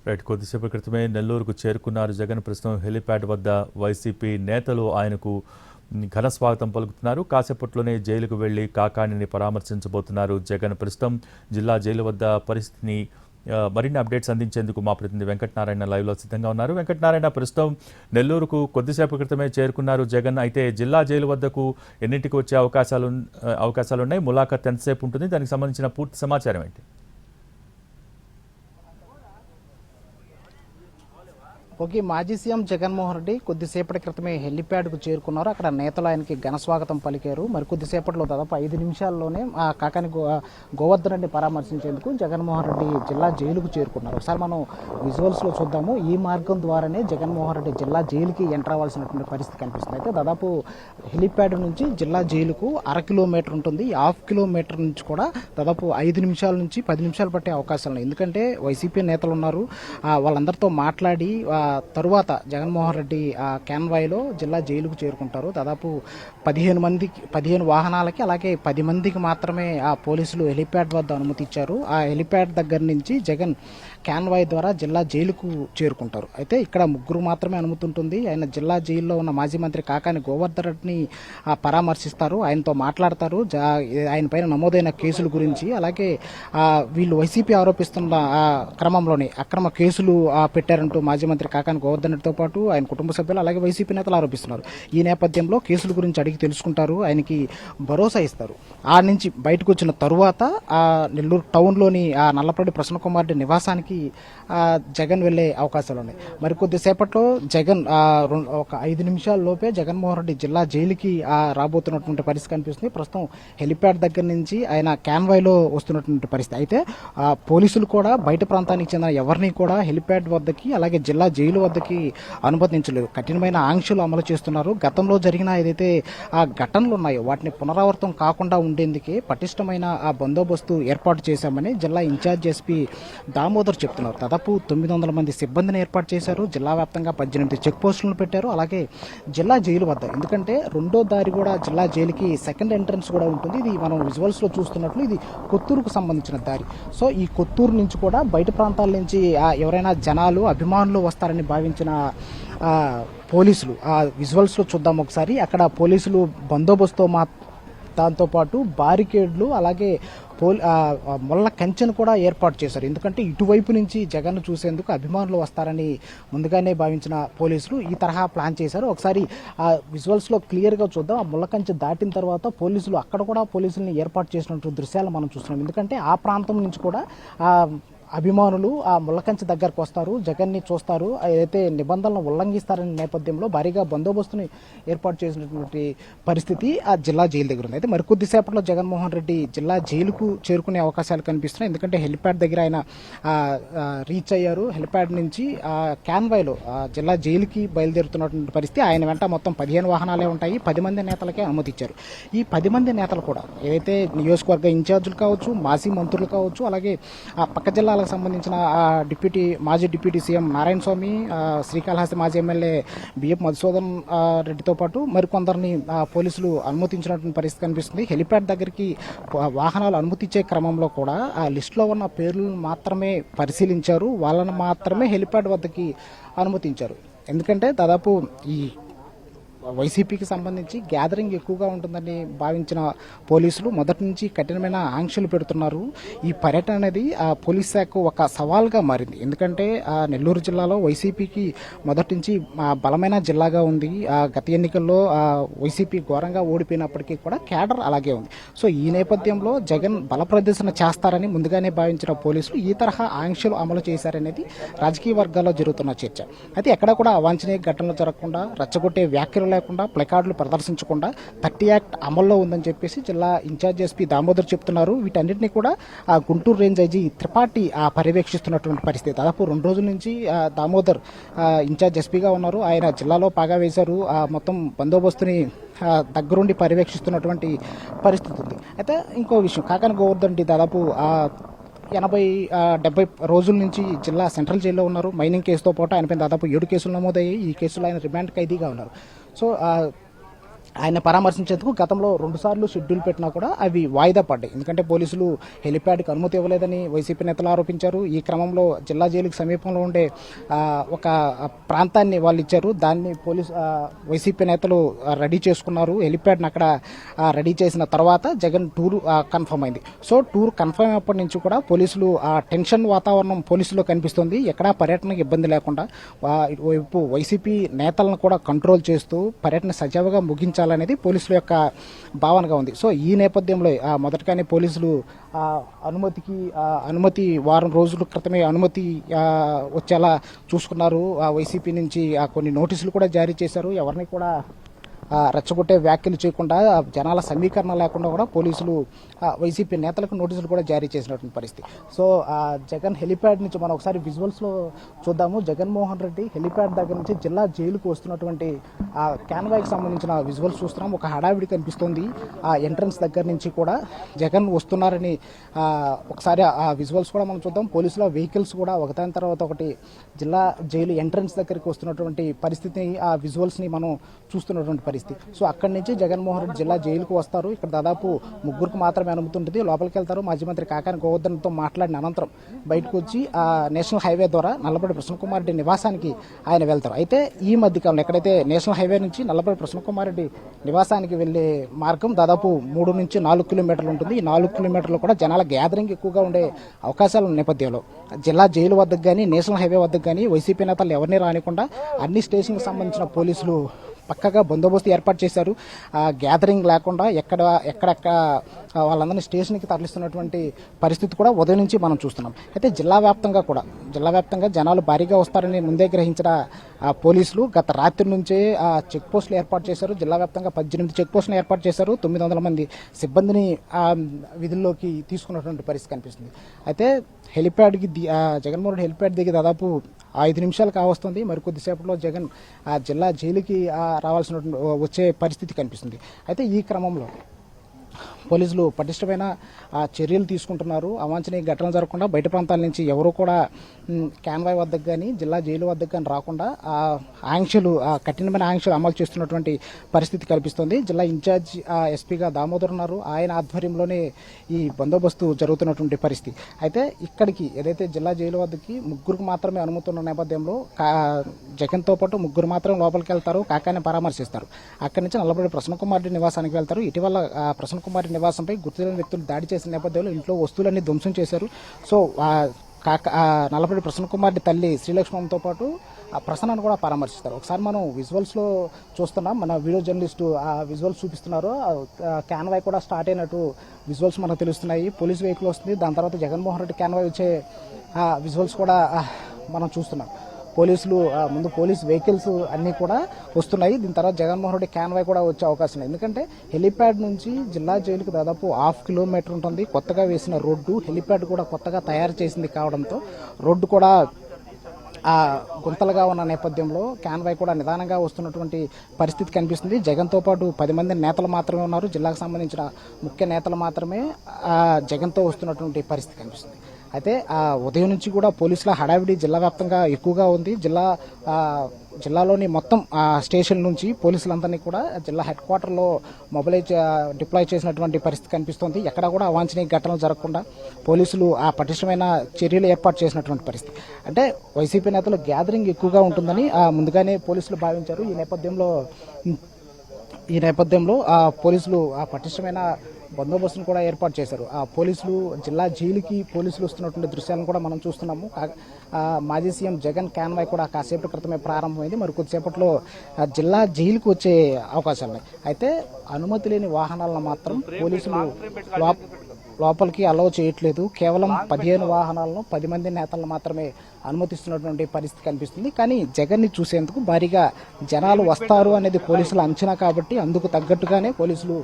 Right. కొద్దిసేపటి క్రితమే నెల్లూరుకు చేరుకున్నారు జగన్. ప్రస్తుతం హెలిప్యాడ్ వద్ద వైసీపీ నేతలు ఆయనకు ఘన స్వాగతం పలుకుతున్నారు. కాసేపట్లోనే జైలుకు వెళ్లి కాకాణిని పరామర్శించబోతున్నారు జగన్. ప్రస్తుతం జిల్లా జైలు వద్ద పరిస్థితిని మరిన్ని అప్డేట్స్ అందించేందుకు మా ప్రతినిధి వెంకటనారాయణ లైవ్లో సిద్ధంగా ఉన్నారు. వెంకటనారాయణ, ప్రస్తుతం నెల్లూరుకు కొద్దిసేపటి క్రితమే చేరుకున్నారు జగన్. అయితే జిల్లా జైలు వద్దకు ఎన్నింటికి వచ్చే అవకాశాలున్నాయి? ములాఖత్ ఎంతసేపు ఉంటుంది? దానికి సంబంధించిన పూర్తి సమాచారం ఏంటి? ఓకే, మాజీ సీఎం జగన్మోహన్ రెడ్డి కొద్దిసేపటి క్రితమే హెలిప్యాడ్కు చేరుకున్నారు. అక్కడ నేతలు ఆయనకి ఘన స్వాగతం పలికారు. మరి కొద్దిసేపట్లో దాదాపు 5 నిమిషాల్లోనే ఆ కాకాని గోవర్ధన్ రెడ్డి పరామర్శించేందుకు జగన్మోహన్ రెడ్డి జిల్లా జైలుకు చేరుకున్నారు. ఒకసారి మనం విజువల్స్లో చూద్దాము. ఈ మార్గం ద్వారానే జగన్మోహన్ రెడ్డి జిల్లా జైలుకి ఎంటర్ అవ్వాల్సినటువంటి పరిస్థితి కనిపిస్తుంది. అయితే దాదాపు హెలిప్యాడ్ నుంచి జిల్లా జైలుకు 1/2 కిలోమీటర్ ఉంటుంది. 1/2 కిలోమీటర్ నుంచి కూడా దాదాపు 5 నిమిషాల నుంచి 10 నిమిషాలు పట్టే అవకాశాలు ఉన్నాయి. ఎందుకంటే వైసీపీ నేతలు ఉన్నారు. వాళ్ళందరితో మాట్లాడి తరువాత జగన్మోహన్ రెడ్డి క్యాన్వాయ్లో జిల్లా జైలుకు చేరుకుంటారు. దాదాపు 15 వాహనాలకి అలాగే 10 మందికి మాత్రమే ఆ పోలీసులు హెలిప్యాడ్ వద్ద అనుమతి ఇచ్చారు. ఆ హెలిప్యాడ్ దగ్గర నుంచి జగన్ క్యాన్వాయ్ ద్వారా జిల్లా జైలుకు చేరుకుంటారు. అయితే ఇక్కడ 3 మాత్రమే అనుమతి ఉంటుంది. ఆయన జిల్లా జైల్లో ఉన్న మాజీ మంత్రి కాకాని గోవర్ధన్ రెడ్డిని పరామర్శిస్తారు, ఆయనతో మాట్లాడతారు. ఆయన పైన నమోదైన కేసుల గురించి, అలాగే వీళ్ళు వైసీపీ ఆరోపిస్తున్న క్రమంలోనే అక్రమ కేసులు పెట్టారంటూ మాజీ మంత్రి కాకాని గోవర్ధన్ రెడ్డితో పాటు ఆయన కుటుంబ సభ్యులు అలాగే వైసీపీ నేతలు ఆరోపిస్తున్నారు. ఈ నేపథ్యంలో కేసుల గురించి అడిగి తెలుసుకుంటారు, ఆయనకి భరోసా ఇస్తారు. ఆ నుంచి బయటకు వచ్చిన తరువాత నెల్లూరు టౌన్లోని నల్లపరెడ్డి ప్రసన్నకుమార్ రెడ్డి నివాసానికి జగన్ వెళ్లే అవకాశాలు ఉన్నాయి. మరి కొద్దిసేపట్లో జగన్ ఒక 5 నిమిషాల లోపే జగన్మోహన్ రెడ్డి జిల్లా జైలుకి రాబోతున్నటువంటి పరిస్థితి కనిపిస్తుంది. ప్రస్తుతం హెలిప్యాడ్ దగ్గర నుంచి ఆయన క్యాన్వాయ్లో వస్తున్నటువంటి పరిస్థితి. అయితే పోలీసులు కూడా బయట ప్రాంతానికి చెందిన ఎవరిని కూడా హెలిప్యాడ్ వద్దకి అలాగే జిల్లా జైలు వద్దకి అనుమతించలేదు. కఠినమైన ఆంక్షలు అమలు చేస్తున్నారు. గతంలో జరిగిన ఏదైతే ఘటనలు ఉన్నాయో వాటిని పునరావృతం కాకుండా ఉండేందుకే పటిష్టమైన బందోబస్తు ఏర్పాటు చేశామని జిల్లా ఇన్ఛార్జ్ ఎస్పీ దామోదర్ చెప్తున్నారు. దాదాపు 900 మంది సిబ్బందిని ఏర్పాటు చేశారు. జిల్లా వ్యాప్తంగా 18 చెక్ పోస్టులను పెట్టారు. అలాగే జిల్లా జైలు వద్ద, ఎందుకంటే రెండో దారి కూడా జిల్లా జైలుకి సెకండ్ ఎంట్రన్స్ కూడా ఉంటుంది. ఇది మనం విజువల్స్లో చూస్తున్నట్లు ఇది కొత్తూరుకు సంబంధించిన దారి. సో ఈ కొత్తూరు నుంచి కూడా బయట ప్రాంతాల నుంచి ఎవరైనా జనాలు అభిమానులు వస్తారని భావించిన పోలీసులు విజువల్స్లో చూద్దాం ఒకసారి. అక్కడ పోలీసులు బందోబస్తు దాంతోపాటు బారికేడ్లు అలాగే ముళ్ళ కంచెను కూడా ఏర్పాటు చేశారు. ఎందుకంటే ఇటువైపు నుంచి జగన్ చూసేందుకు అభిమానులు వస్తారని ముందుగానే భావించిన పోలీసులు ఈ తరహా ప్లాన్ చేశారు. ఒకసారి ఆ విజువల్స్లో క్లియర్గా చూద్దాం. ఆ ముళ్ళ కంచె దాటిన తర్వాత పోలీసులు అక్కడ కూడా పోలీసుల్ని ఏర్పాటు చేసినటువంటి దృశ్యాలు మనం చూస్తున్నాం. ఎందుకంటే ఆ ప్రాంతం నుంచి కూడా అభిమానులు ఆ ముళ్ళకంచె దగ్గరకు వస్తారు, జగన్ని చూస్తారు. ఏదైతే నిబంధనలను ఉల్లంఘిస్తారనే నేపథ్యంలో భారీగా బందోబస్తుని ఏర్పాటు చేసినటువంటి పరిస్థితి ఆ జిల్లా జైలు దగ్గర ఉంది. అయితే మరికొద్దిసేపట్లో జగన్మోహన్ రెడ్డి జిల్లా జైలుకు చేరుకునే అవకాశాలు కనిపిస్తున్నాయి. ఎందుకంటే హెలిప్యాడ్ దగ్గర ఆయన రీచ్ అయ్యారు. హెలిప్యాడ్ నుంచి క్యాన్వాయ్లో జిల్లా జైలుకి బయలుదేరుతున్నటువంటి పరిస్థితి. ఆయన వెంట మొత్తం 15 వాహనాలే ఉంటాయి. 10 మంది నేతలకే అనుమతి ఇచ్చారు. ఈ 10 మంది నేతలు కూడా ఏదైతే నియోజకవర్గ ఇన్ఛార్జీలు కావచ్చు, మాజీ మంత్రులు కావచ్చు, అలాగే పక్క జిల్లాల సంబంధించిన మాజీ డిప్యూటీ సీఎం నారాయణ స్వామి, శ్రీకాళహస్తి మాజీ ఎమ్మెల్యే బిఎఫ్ మధుసూదన్ రెడ్డితో పాటు మరికొందరిని పోలీసులు అనుమతించినటువంటి పరిస్థితి కనిపిస్తుంది. హెలిప్యాడ్ దగ్గరికి వాహనాలు అనుమతి ఇచ్చే క్రమంలో కూడా ఆ లిస్టులో ఉన్న పేర్లను మాత్రమే పరిశీలించారు, వాళ్ళను మాత్రమే హెలిప్యాడ్ వద్దకి అనుమతించారు. ఎందుకంటే దాదాపు ఈ వైసీపీకి సంబంధించి గ్యాదరింగ్ ఎక్కువగా ఉంటుందని భావించిన పోలీసులు మొదటి నుంచి కఠినమైన ఆంక్షలు పెడుతున్నారు. ఈ పర్యటన అనేది పోలీస్ శాఖ ఒక సవాల్గా మారింది. ఎందుకంటే నెల్లూరు జిల్లాలో వైసీపీకి మొదటి నుంచి బలమైన జిల్లాగా ఉంది. గత ఎన్నికల్లో వైసీపీ ఘోరంగా ఓడిపోయినప్పటికీ కూడా క్యాడర్ అలాగే ఉంది. సో ఈ నేపథ్యంలో జగన్ బల ప్రదర్శన చేస్తారని ముందుగానే భావించిన పోలీసులు ఈ తరహా ఆంక్షలు అమలు చేశారనేది రాజకీయ వర్గాల్లో జరుగుతున్న చర్చ. అయితే ఎక్కడ కూడా అవాంఛనీయ ఘటనలు జరగకుండా, రెచ్చగొట్టే వ్యాఖ్యలు లేకుండా, ప్లకార్డులు ప్రదర్శించకుండా 30 యాక్ట్ అమల్లో ఉందని చెప్పేసి జిల్లా ఇన్ఛార్జ్ ఎస్పీ దామోదర్ చెప్తున్నారు. వీటన్నిటిని కూడా గుంటూరు రేంజ్ ఐజీ త్రిపాఠి పర్యవేక్షిస్తున్నటువంటి పరిస్థితి. దాదాపు 2 రోజుల నుంచి దామోదర్ ఇన్ఛార్జ్ ఎస్పీగా ఉన్నారు. ఆయన జిల్లాలో పాగా వేశారు. మొత్తం బందోబస్తుని దగ్గరుండి పర్యవేక్షిస్తున్నటువంటి పరిస్థితి ఉంది. అయితే ఇంకో విషయం, కాకాని గోవర్ధన్ రెడ్డి దాదాపు 80-70 రోజుల నుంచి జిల్లా సెంట్రల్ జైల్లో ఉన్నారు. మైనింగ్ కేసుతో పాటు ఆయనపై దాదాపు 7 కేసులు నమోదయ్యాయి. ఈ కేసులో ఆయన రిమాండ్ ఖైదీగా ఉన్నారు. సో ఆయన పరామర్శించేందుకు గతంలో 2 సార్లు షెడ్యూల్ పెట్టినా కూడా అవి వాయిదా పడ్డాయి. ఎందుకంటే పోలీసులు హెలిప్యాడ్కి అనుమతి ఇవ్వలేదని వైసీపీ నేతలు ఆరోపించారు. ఈ క్రమంలో జిల్లా జైలుకి సమీపంలో ఉండే ఒక ప్రాంతాన్ని వాళ్ళు ఇచ్చారు. దాన్ని వైసీపీ నేతలు రెడీ చేసుకున్నారు. హెలిప్యాడ్ని అక్కడ రెడీ చేసిన తర్వాత జగన్ టూర్ కన్ఫర్మ్ అయింది. సో టూర్ కన్ఫర్మ్ అయినప్పటి నుంచి కూడా పోలీసులు ఆ టెన్షన్ వాతావరణం పోలీసులో కనిపిస్తుంది. ఎక్కడా పర్యటనకు ఇబ్బంది లేకుండా వైపు వైసీపీ నేతలను కూడా కంట్రోల్ చేస్తూ పర్యటన సజావుగా ముగించాలనేది పోలీసుల యొక్క భావనగా ఉంది. సో ఈ నేపథ్యంలో మొదటగానే పోలీసులు అనుమతి వారం రోజుల క్రితమే అనుమతి వచ్చేలా చూసుకున్నారు. వైసీపీ నుంచి కొన్ని నోటీసులు కూడా జారీ చేశారు. ఎవరిని కూడా రెచ్చగొట్టే వ్యాఖ్యలు చేయకుండా జనాల సమీకరణ లేకుండా కూడా పోలీసులు వైసీపీ నేతలకు నోటీసులు కూడా జారీ చేసినటువంటి పరిస్థితి. సో జగన్ హెలిప్యాడ్ నుంచి మనం ఒకసారి విజువల్స్లో చూద్దాము. జగన్మోహన్ రెడ్డి హెలిప్యాడ్ దగ్గర నుంచి జిల్లా జైలుకు వస్తున్నటువంటి క్యాన్వాయ్కి సంబంధించిన విజువల్స్ చూస్తున్నాం. ఒక హడావిడి కనిపిస్తుంది. ఆ ఎంట్రన్స్ దగ్గర నుంచి కూడా జగన్ వస్తున్నారని ఒకసారి ఆ విజువల్స్ కూడా మనం చూద్దాం. పోలీసుల వెహికల్స్ కూడా ఒకదాని తర్వాత ఒకటి జిల్లా జైలు ఎంట్రన్స్ దగ్గరికి వస్తున్నటువంటి పరిస్థితిని ఆ విజువల్స్ని మనం చూస్తున్నటువంటి పరిస్థితి. సో అక్కడి నుంచి జగన్మోహన్ రెడ్డి జిల్లా జైలుకు వస్తారు. ఇక్కడ దాదాపు 3 మాత్రమే అనుమతి ఉంటుంది. లోపలికి వెళ్తారు. మాజీ మంత్రి కాకాని గోవర్ధన్తో మాట్లాడిన అనంతరం బయటకు వచ్చి ఆ నేషనల్ హైవే ద్వారా నల్లపరెడ్డి ప్రసన్నకుమార్ రెడ్డి నివాసానికి ఆయన వెళ్తారు. అయితే ఈ మధ్యకాలంలో ఎక్కడైతే నేషనల్ హైవే నుంచి నల్లపరెడ్డి ప్రసన్నకుమార్ రెడ్డి నివాసానికి వెళ్లే మార్గం దాదాపు 3 నుంచి 4 కిలోమీటర్లు ఉంటుంది. ఈ 4 కిలోమీటర్లు కూడా జనాల గ్యాదరింగ్ ఎక్కువగా ఉండే అవకాశాలు ఉన్న నేపథ్యంలో జిల్లా జైలు వద్దకు కానీ నేషనల్ హైవే వద్దకు కానీ వైసీపీ నేతలు ఎవరిని రానికుండా అన్ని స్టేషన్కి సంబంధించిన పోలీసులు పక్కగా బందోబస్తు ఏర్పాటు చేశారు. గ్యాదరింగ్ లేకుండా ఎక్కడెక్కడ వాళ్ళందరినీ స్టేషన్కి తరలిస్తున్నటువంటి పరిస్థితి కూడా ఉదయం నుంచి మనం చూస్తున్నాం. అయితే జిల్లా వ్యాప్తంగా జనాలు భారీగా వస్తారని ముందే గ్రహించిన పోలీసులు గత రాత్రి నుంచే చెక్ పోస్టులు ఏర్పాటు చేశారు. జిల్లా వ్యాప్తంగా 18 చెక్ పోస్టులు ఏర్పాటు చేశారు. 900 మంది సిబ్బందిని విధుల్లోకి తీసుకున్నటువంటి పరిస్థితి కనిపిస్తుంది. అయితే హెలిప్యాడ్కి జగన్మోహన్ రెడ్డి హెలిప్యాడ్ దిగి దాదాపు 5 నిమిషాలు కావస్తుంది. మరికొద్దిసేపట్లో జగన్ జిల్లా జైలుకి వచ్చే పరిస్థితి కనిపిస్తుంది. అయితే ఈ క్రమంలో పోలీసులు పటిష్టమైన చర్యలు తీసుకుంటున్నారు. అవాంఛనీయ ఘటనలు జరగకుండా బయట ప్రాంతాల నుంచి ఎవరు కూడా క్యాన్వాయ్ వద్దకు కానీ జిల్లా జైలు వద్దకు కానీ రాకుండా కఠినమైన ఆంక్షలు అమలు చేస్తున్నటువంటి పరిస్థితి కల్పిస్తుంది. జిల్లా ఇన్ఛార్జ్ ఎస్పీగా దామోదర్ ఉన్నారు. ఆయన ఆధ్వర్యంలోనే ఈ బందోబస్తు జరుగుతున్నటువంటి పరిస్థితి. అయితే ఇక్కడికి ఏదైతే జిల్లా జైలు వద్దకి 3 మాత్రమే అనుమతి ఉన్న నేపథ్యంలో జగన్తో పాటు 3 మాత్రం లోపలికి వెళ్తారు. కాకాని పరామర్శిస్తారు. అక్కడి నుంచి నల్లపరెడ్డి ప్రసన్నకుమార్ రెడ్డి నివాసానికి వెళ్తారు. ఇటీవల ప్రసన్నకుమార్ రెడ్డి నివాసంపై గుర్తులేని వ్యక్తులు దాడి చేసిన నేపథ్యంలో ఇంట్లో వస్తువులన్నీ ధ్వంసం చేశారు. సో నల్లపరెడ్డి ప్రసన్నకుమార్ రెడ్డి తల్లి శ్రీలక్ష్మణ్తో పాటు ప్రసన్నను కూడా పరామర్శిస్తారు. ఒకసారి మనం విజువల్స్లో చూస్తున్నాం. మన వీడియో జర్నలిస్టు ఆ విజువల్స్ చూపిస్తున్నారు. క్యాన్వాయ్ కూడా స్టార్ట్ అయినట్టు విజువల్స్ మనకు తెలుస్తున్నాయి. పోలీస్ వెహికల్ వస్తుంది. దాని తర్వాత జగన్మోహన్ రెడ్డి క్యాన్వాయ్ వచ్చే విజువల్స్ కూడా మనం చూస్తున్నాం. పోలీసులు ముందు పోలీస్ వెహికల్స్ అన్నీ కూడా వస్తున్నాయి. దీని తర్వాత జగన్మోహన్ రెడ్డి క్యాన్వాయ్ కూడా వచ్చే అవకాశం ఉంది. ఎందుకంటే హెలిప్యాడ్ నుంచి జిల్లా జైలుకు దాదాపు 1/2 కిలోమీటర్ ఉంటుంది. కొత్తగా వేసిన రోడ్డు, హెలిప్యాడ్ కూడా కొత్తగా తయారు చేసింది కావడంతో రోడ్డు కూడా గుంతలుగా ఉన్న నేపథ్యంలో క్యాన్వాయ్ కూడా నిదానంగా వస్తున్నటువంటి పరిస్థితి కనిపిస్తుంది. జగన్తో పాటు 10 మంది నేతలు మాత్రమే ఉన్నారు. జిల్లాకు సంబంధించిన ముఖ్య నేతలు మాత్రమే జగన్తో వస్తున్నటువంటి పరిస్థితి కనిపిస్తుంది. అయితే ఉదయం నుంచి కూడా పోలీసుల హడావిడి జిల్లా వ్యాప్తంగా ఎక్కువగా ఉంది. జిల్లాలోని మొత్తం స్టేషన్ నుంచి పోలీసులందరినీ కూడా జిల్లా హెడ్ క్వార్టర్లో డిప్లాయ్ చేసినటువంటి పరిస్థితి కనిపిస్తోంది. ఎక్కడ కూడా అవాంఛనీయ ఘటనలు జరగకుండా పోలీసులు పటిష్టమైన చర్యలు ఏర్పాటు చేసినటువంటి పరిస్థితి. అంటే వైసీపీ నేతలు గ్యాదరింగ్ ఎక్కువగా ఉంటుందని ముందుగానే పోలీసులు భావించారు. ఈ నేపథ్యంలో పోలీసులు పటిష్టమైన బందోబస్తును కూడా ఏర్పాటు చేశారు. పోలీసులు జిల్లా జైలుకి పోలీసులు వస్తున్నటువంటి దృశ్యాలను కూడా మనం చూస్తున్నాము. మాజీ సీఎం జగన్ క్యాన్వాయ్ కూడా కాసేపటి క్రితమే ప్రారంభమైంది. మరి కొద్దిసేపట్లో జిల్లా జైలుకు వచ్చే అవకాశాలు ఉన్నాయి. అయితే అనుమతి లేని వాహనాలను మాత్రం పోలీసులు లోపలికి అలౌ చేయట్లేదు. కేవలం 15 వాహనాలను 10 మంది నేతలను మాత్రమే అనుమతిస్తున్నటువంటి పరిస్థితి కనిపిస్తుంది. కానీ జగన్ని చూసేందుకు భారీగా జనాలు వస్తారు అనేది పోలీసుల అంచనా కాబట్టి అందుకు తగ్గట్టుగానే పోలీసులు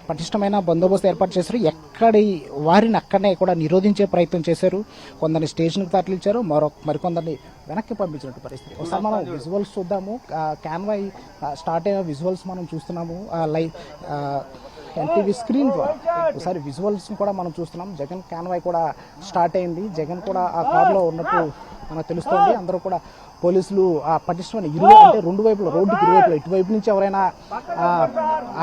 పటిష్టమైన బందోబస్తు ఏర్పాటు చేశారు. ఎక్కడి వారిని అక్కడనే కూడా నిరోధించే ప్రయత్నం చేశారు. కొందరిని స్టేషన్కి తరలించారు. మరికొందరిని వెనక్కి పంపించినట్టు పరిస్థితి. ఒకసారి మనం విజువల్స్ చూద్దాము. క్యాన్వాయ్ స్టార్ట్ అయిన విజువల్స్ మనం చూస్తున్నాము ఎన్టీవీ స్క్రీన్ ద్వారా. ఒకసారి విజువల్స్ కూడా మనం చూస్తున్నాం. జగన్ క్యాన్వాయ్ కూడా స్టార్ట్ అయింది. జగన్ కూడా ఆ కార్లో ఉన్నట్టు మనకు తెలుస్తోంది. అందరూ కూడా పోలీసులు పటిష్టమైన అంటే రెండు వైపులు రోడ్డుకి ఇరువైపులు ఇటువైపు నుంచి ఎవరైనా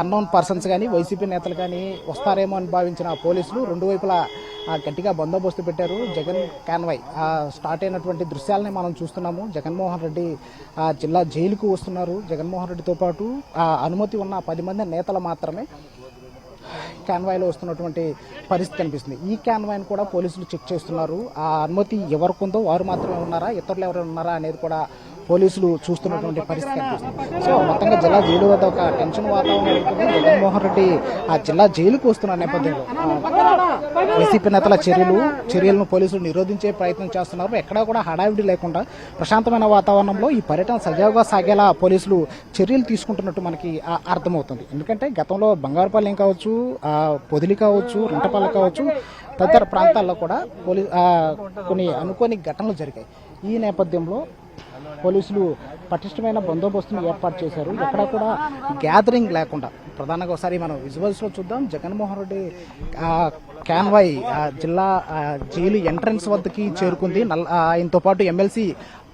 అన్నోన్ పర్సన్స్ కానీ వైసీపీ నేతలు కానీ వస్తారేమో అని భావించిన పోలీసులు రెండు వైపులా గట్టిగా బందోబస్తు పెట్టారు. జగన్ కాన్వాయ్ స్టార్ట్ అయినటువంటి దృశ్యాలని మనం చూస్తున్నాము. జగన్మోహన్ రెడ్డి జిల్లా జైలుకు వస్తున్నారు. జగన్మోహన్ రెడ్డితో పాటు అనుమతి ఉన్న 10 మంది నేతలు మాత్రమే కాన్వాయ్లో వస్తున్నటువంటి పరిస్థితి కనిపిస్తుంది. ఈ కాన్వాయ్ని కూడా పోలీసులు చెక్ చేస్తున్నారు. ఆ అనుమతి ఎవరికి ఉందో వారు మాత్రమే ఉన్నారా, ఇతరులు ఎవరైనా ఉన్నారా అనేది కూడా పోలీసులు చూస్తున్నటువంటి పరిస్థితి కనిపిస్తుంది. సో మొత్తంగా జిల్లా జైలు వద్ద ఒక టెన్షన్ వాతావరణం ఉంటుంది. జగన్మోహన్ రెడ్డి ఆ జిల్లా జైలుకు వస్తున్న నేపథ్యంలో వైసీపీ నేతల చర్యలను పోలీసులు నిరోధించే ప్రయత్నం చేస్తున్నారు. ఎక్కడా కూడా హడావిడి లేకుండా ప్రశాంతమైన వాతావరణంలో ఈ పర్యటన సజావుగా సాగేలా పోలీసులు చర్యలు తీసుకుంటున్నట్టు మనకి అర్థమవుతుంది. ఎందుకంటే గతంలో బంగారుపాలెం కావచ్చు, పొదిలి కావచ్చు, రింటపల్లి కావచ్చు, తదితర ప్రాంతాల్లో కూడా కొన్ని అనుకోని ఘటనలు జరిగాయి. ఈ నేపథ్యంలో పోలీసులు పటిష్టమైన బందోబస్తును ఏర్పాటు చేశారు. ఎక్కడ కూడా గ్యాదరింగ్ లేకుండా ప్రధానంగా ఒకసారి మనం విజువల్స్లో చూద్దాం. జగన్మోహన్ రెడ్డి కాన్వాయ్ జిల్లా జైలు ఎంట్రన్స్ వద్దకి చేరుకుంది. ఆయనతో పాటు ఎమ్మెల్సీ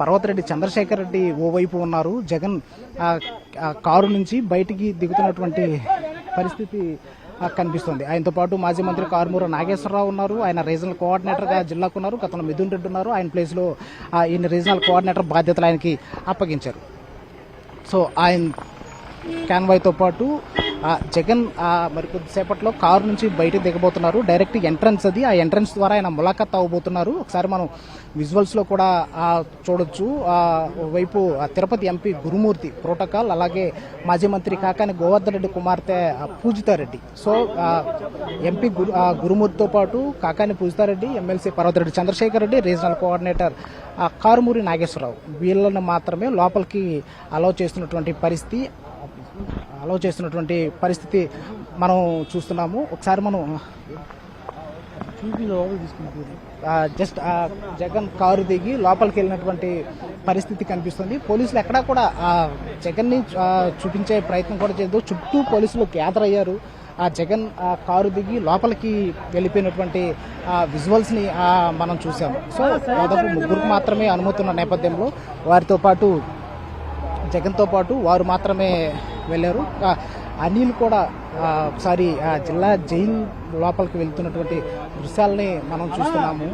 పర్వతరెడ్డి చంద్రశేఖర్ రెడ్డి ఓవైపు ఉన్నారు. జగన్ కారు నుంచి బయటికి దిగుతున్నటువంటి పరిస్థితి కనిపిస్తుంది. ఆయనతో పాటు మాజీ మంత్రి కారుమూరి నాగేశ్వరరావు ఉన్నారు. ఆయన రీజనల్ కోఆర్డినేటర్గా జిల్లాకు ఉన్నారు. గతంలో మిథున్ రెడ్డి ఉన్నారు. ఆయన ప్లేస్లో ఈయన రీజనల్ కోఆర్డినేటర్ బాధ్యతలు ఆయనకి అప్పగించారు. సో ఆయన కాన్వాయ్తో పాటు జగన్ మరికొద్దిసేపట్లో కారు నుంచి బయటకు దిగబోతున్నారు. డైరెక్ట్ ఎంట్రన్స్ అది. ఆ ఎంట్రన్స్ ద్వారా ఆయన ములాఖత్ అవ్వబోతున్నారు. ఒకసారి మనం విజువల్స్లో కూడా చూడొచ్చు. వైపు తిరుపతి ఎంపీ గురుమూర్తి ప్రోటోకాల్, అలాగే మాజీ మంత్రి కాకాని గోవర్ధన్ రెడ్డి కుమార్తె పూజితారెడ్డి. సో ఎంపీ గురుమూర్తితో పాటు Kakani Pujitha Reddy, MLC Parvatha Reddy Chandrasekhar Reddy, regional coordinator Karumuri Nageswara Rao వీళ్ళని మాత్రమే లోపలికి అలౌ చేస్తున్నటువంటి పరిస్థితి మనం చూస్తున్నాము. ఒకసారి మనం జస్ట్ జగన్ కారు దిగి లోపలికి వెళ్ళినటువంటి పరిస్థితి కనిపిస్తుంది. పోలీసులు ఎక్కడా కూడా జగన్ని చూపించే ప్రయత్నం కూడా చేయదు. చుట్టూ పోలీసులు గ్యాదర్ అయ్యారు. జగన్ కారు దిగి లోపలికి వెళ్ళిపోయినటువంటి విజువల్స్ని మనం చూసాము. సో దాదాపు 3 మాత్రమే అనుమతి ఉన్న నేపథ్యంలో వారితో పాటు జగన్తో పాటు వారు మాత్రమే వెళ్ళారు. అనిల్ కూడా ఒకసారి జిల్లా జైలు లోపలికి వెళ్తున్నటువంటి దృశ్యాలని మనం చూస్తున్నాము.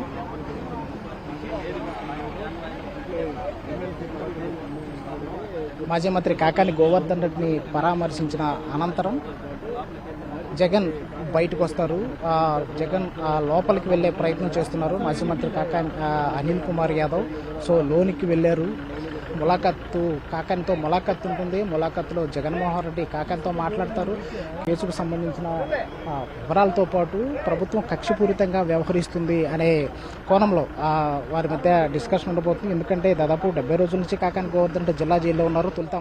మాజీ మంత్రి కాకాని గోవర్ధన్ రెడ్డిని పరామర్శించిన అనంతరం జగన్ బయటకు వస్తారు. జగన్ లోపలికి వెళ్ళే ప్రయత్నం చేస్తున్నారు. మాజీ మంత్రి అనిల్ కుమార్ యాదవ్ సో లోనికి వెళ్ళారు. కాకానితో ములాఖత్ ఉంటుంది. ములాఖత్లో జగన్మోహన్ రెడ్డి కాకానితో మాట్లాడతారు. కేసుకు సంబంధించిన వివరాలతో పాటు ప్రభుత్వం కక్షపూరితంగా వ్యవహరిస్తుంది అనే కోణంలో వారి మధ్య డిస్కషన్ ఉండబోతుంది. ఎందుకంటే దాదాపు 70 రోజుల నుంచి కాకాని గోవర్ధన్ రెడ్డి జిల్లా జైల్లో ఉన్నారు. తొలుత